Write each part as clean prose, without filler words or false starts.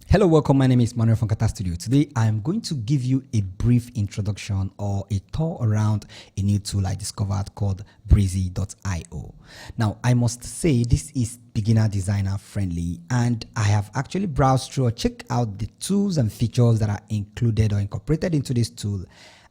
Hello, welcome. My name is Manuel from Kata Studio. Today, I'm going to give you a brief introduction or a tour around a new tool I discovered called Brizy.io. Now, I must say this is beginner designer friendly, and I have actually browsed through or checked out the tools and features that are included or incorporated into this tool,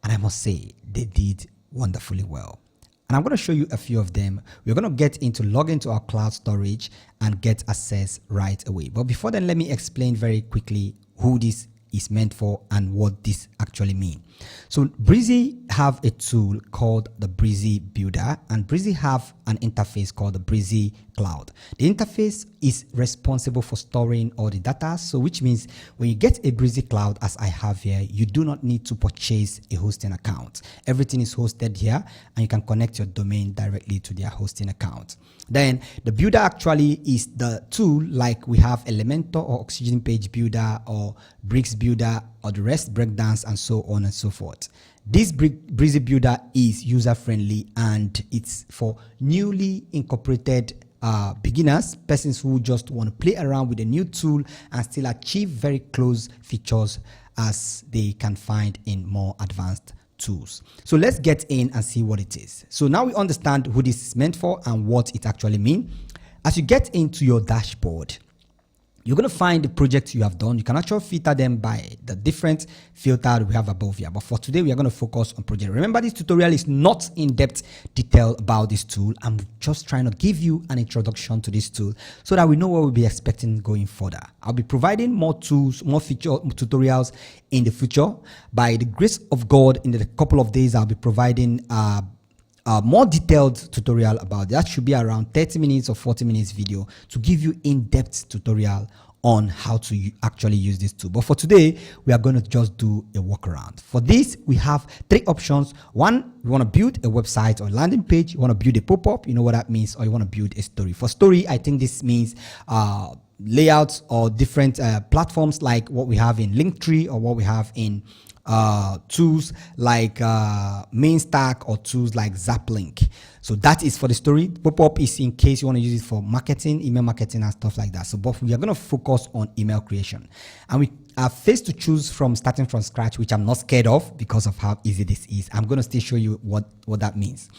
and I must say they did wonderfully well. And I'm going to show you a few of them. We're going to get into log into our cloud storage and get access right away. But before then, let me explain very quickly who this is meant for and what this actually means. So Brizy have a tool called the Brizy Builder, and Brizy have an interface called the Brizy Cloud. The interface is responsible for storing all the data, so which means when you get a Brizy Cloud, as I have here, you do not need to purchase a hosting account. Everything is hosted here, and you can connect your domain directly to their hosting account. Then the builder actually is the tool like we have Elementor or Oxygen Page Builder or Bricks Builder or the REST breakdowns and so on and so forth. This Brizy Builder is user-friendly and it's for newly incorporated beginners, persons who just want to play around with a new tool and still achieve very close features as they can find in more advanced tools. So let's get in and see what it is. So now we understand who this is meant for and what it actually means. As you get into your dashboard, you're going to find the projects you have done. You can actually filter them by the different filter we have above here. But for today, we are going to focus on project. Remember, this tutorial is not in-depth detail about this tool. I'm just trying to give you an introduction to this tool so that we know what we'll be expecting going further. I'll be providing more tools, more feature tutorials in the future. By the grace of God, in a couple of days, I'll be providing more detailed tutorial about that. Should be around 30 minutes or 40 minutes video to give you in-depth tutorial on how to actually use this tool. But for today, we are going to just do a walk around. For this, we have three options. One, you want to build a website or landing page. You want to build a pop-up, you know what that means, or you want to build a story. For story, I think this means layouts or different platforms like what we have in Linktree or what we have in tools like Mainstack or tools like Zaplink. So that is for the story. Pop-up is in case you want to use it for marketing, email marketing and stuff like that. So but we are going to focus on email creation, and we are faced to choose from starting from scratch, which I'm not scared of because of how easy this is. I'm going to still show you what that means.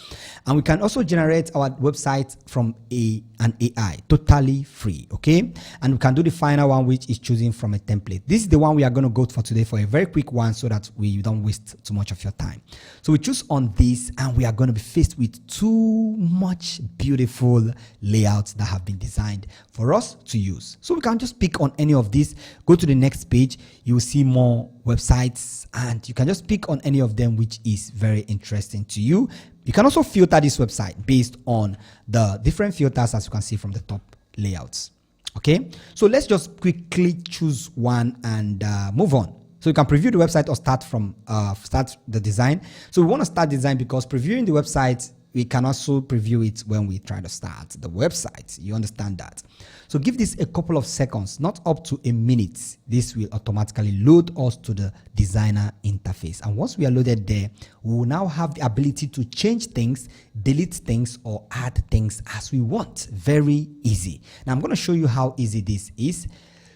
And we can also generate our website from an AI, totally free, okay? And we can do the final one, which is choosing from a template. This is the one we are going to go for today for a very quick one so that we don't waste too much of your time. So we choose on this, and we are going to be faced with too much beautiful layouts that have been designed for us to use. So we can just pick on any of these, go to the next page. You will see more websites, and you can just pick on any of them which is very interesting to you. You can also filter this website based on the different filters as you can see from the top layouts. Okay, so let's just quickly choose one and move on. So you can preview the website or start the design. So we want to start design because previewing the website, we can also preview it when we try to start the website. You understand that? So give this a couple of seconds, not up to a minute. This will automatically load us to the designer interface. And once we are loaded there, we will now have the ability to change things, delete things, or add things as we want. Very easy. Now I'm going to show you how easy this is.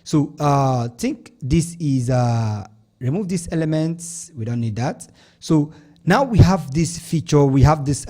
So think this is, remove these elements. We don't need that. So now we have this feature, we have this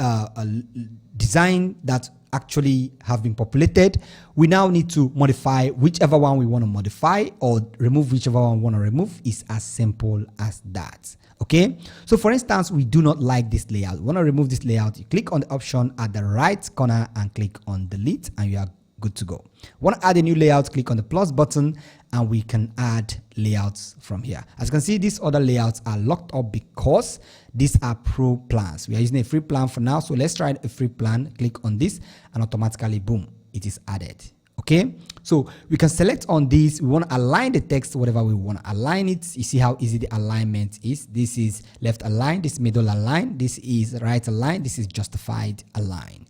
design that actually have been populated. We now need to modify whichever one we want to modify or remove whichever one we want to remove. Is as simple as that. Okay, so for instance, we do not like this layout. We want to remove this layout. You click on the option at the right corner and click on delete, and you are good to go. Want to add a new layout, click on the plus button, and we can add layouts from here. As you can see, these other layouts are locked up because these are pro plans. We are using a free plan for now, so let's try a free plan. Click on this and automatically, boom, it is added. Okay, so we can select on this. We want to align the text whatever we want to align it. You see how easy the alignment is. This is left align, this middle align, this is right align, this is justified align.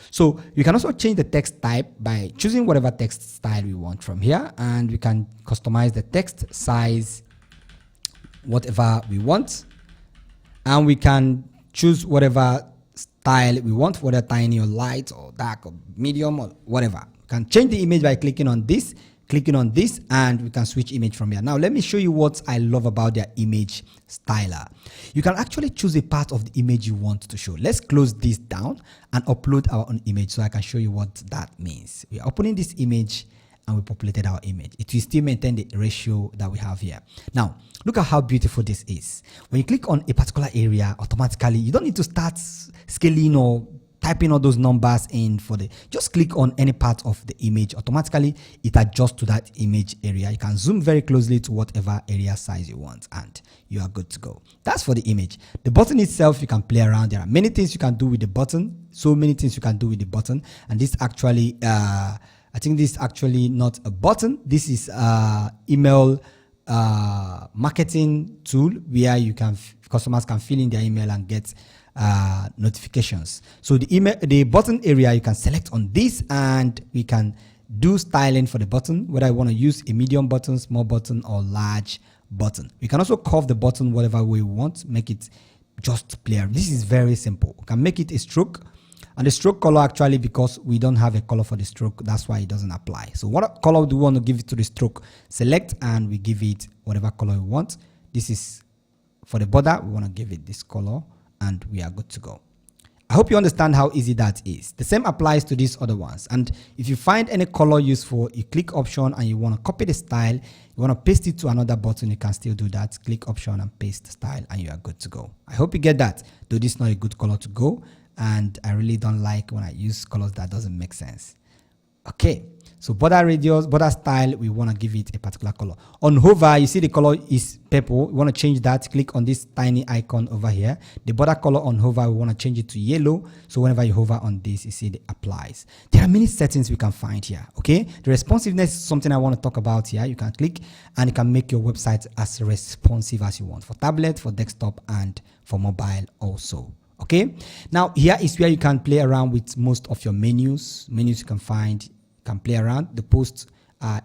So you can also change the text type by choosing whatever text style we want from here, and we can customize the text size, whatever we want, and we can choose whatever style we want, whether tiny or light or dark or medium or whatever. You can change the image by clicking on this, clicking on this, and we can switch image from here. Now let me show you what I love about their image styler. You can actually choose a part of the image you want to show. Let's close this down and upload our own image so I can show you what that means. We're opening this image and we populated our image. It will still maintain the ratio that we have here. Now look at how beautiful this is. When you click on a particular area, automatically you don't need to start scaling or typing all those numbers in for the, just click on any part of the image, automatically it adjusts to that image area. You can zoom very closely to whatever area size you want and you are good to go. That's for the image. The button itself, you can play around. There are many things you can do with the button, so many things you can do with the button. And this actually I think this is actually not a button. This is email marketing tool where you can customers can fill in their email and get notifications. So the button area, you can select on this and we can do styling for the button, whether I want to use a medium button, small button, or large button. We can also curve the button whatever way we want, make it just clear. This is very simple. We can make it a stroke, and the stroke color, actually, because we don't have a color for the stroke, that's why it doesn't apply. So what color do we want to give it to the stroke? Select and we give it whatever color we want. This is for the border, we want to give it this color and we are good to go. I hope you understand how easy that is. The same applies to these other ones. And if you find any color useful, you click option and you want to copy the style, you want to paste it to another button, you can still do that. Click option and paste style and you are good to go. I hope you get that, though this is not a good color to go. And I really don't like when I use colors that doesn't make sense. Okay, so border radius, border style, we want to give it a particular color. On hover, you see the color is purple. We want to change that. Click on this tiny icon over here. The border color on hover, we want to change it to yellow. So whenever you hover on this, you see it applies. There are many settings we can find here. Okay, the responsiveness is something I want to talk about here. You can click and you can make your website as responsive as you want for tablet, for desktop, and for mobile also. Okay, now here is where you can play around with most of your menus you can find. You can play around. The posts are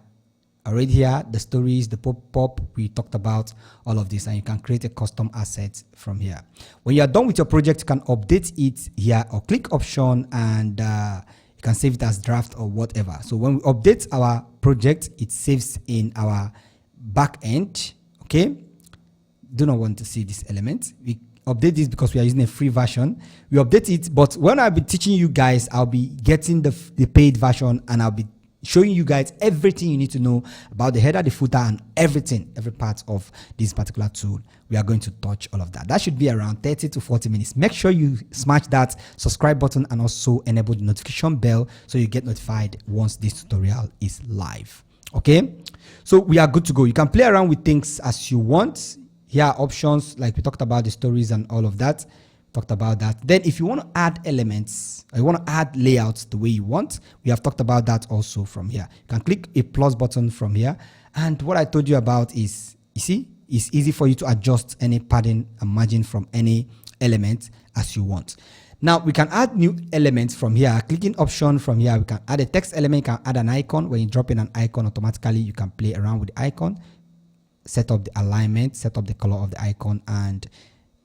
already here, the stories, the pop-up, we talked about all of this, and you can create a custom asset from here. When you are done with your project, you can update it here or click option and you can save it as draft or whatever. So when we update our project, it saves in our back end. Okay, do not want to see this element. We update this because we are using a free version. We update it, but when I'll be teaching you guys, I'll be getting the paid version and I'll be showing you guys everything you need to know about the header, the footer, and everything, every part of this particular tool. We are going to touch all of that. That should be around 30 to 40 minutes. Make sure you smash that subscribe button and also enable the notification bell so you get notified once this tutorial is live. Okay, so we are good to go. You can play around with things as you want. Here are options, like we talked about the stories and all of that. Talked about that. Then if you want to add elements, or you want to add layouts the way you want, we have talked about that also from here. You can click a plus button from here. And what I told you about is, you see, it's easy for you to adjust any padding and margin from any element as you want. Now we can add new elements from here. Clicking option from here, we can add a text element, you can add an icon. When you drop in an icon, automatically you can play around with the icon, set up the alignment, set up the color of the icon, and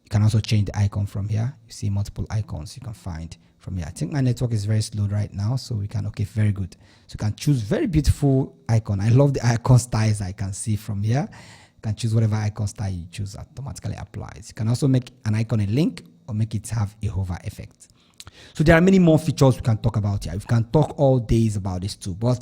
you can also change the icon from here. You see multiple icons you can find from here. I think my network is very slow right now, so we can, okay, very good. So you can choose very beautiful icon. I love the icon styles I can see from here. You can choose whatever icon style you choose, automatically applies. You can also make an icon a link or make it have a hover effect. So there are many more features we can talk about here. We can talk all days about this too, but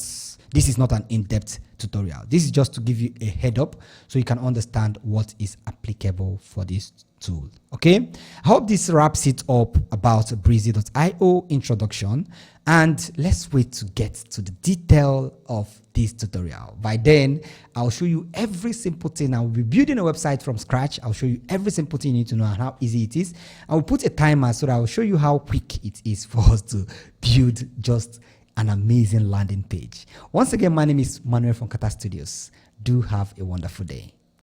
this is not an in-depth tutorial. This is just to give you a head up so you can understand what is applicable for this tool. Okay, I hope this wraps it up about Brizy.io introduction, and let's wait to get to the detail of this tutorial. By then, I'll show you every simple thing. I'll be building a website from scratch. I'll show you every simple thing you need to know and how easy it is. I'll put a timer so that I'll show you how quick it is for us to build just an amazing landing page. Once again, my name is Manuel from Kata Studios. Do have a wonderful day.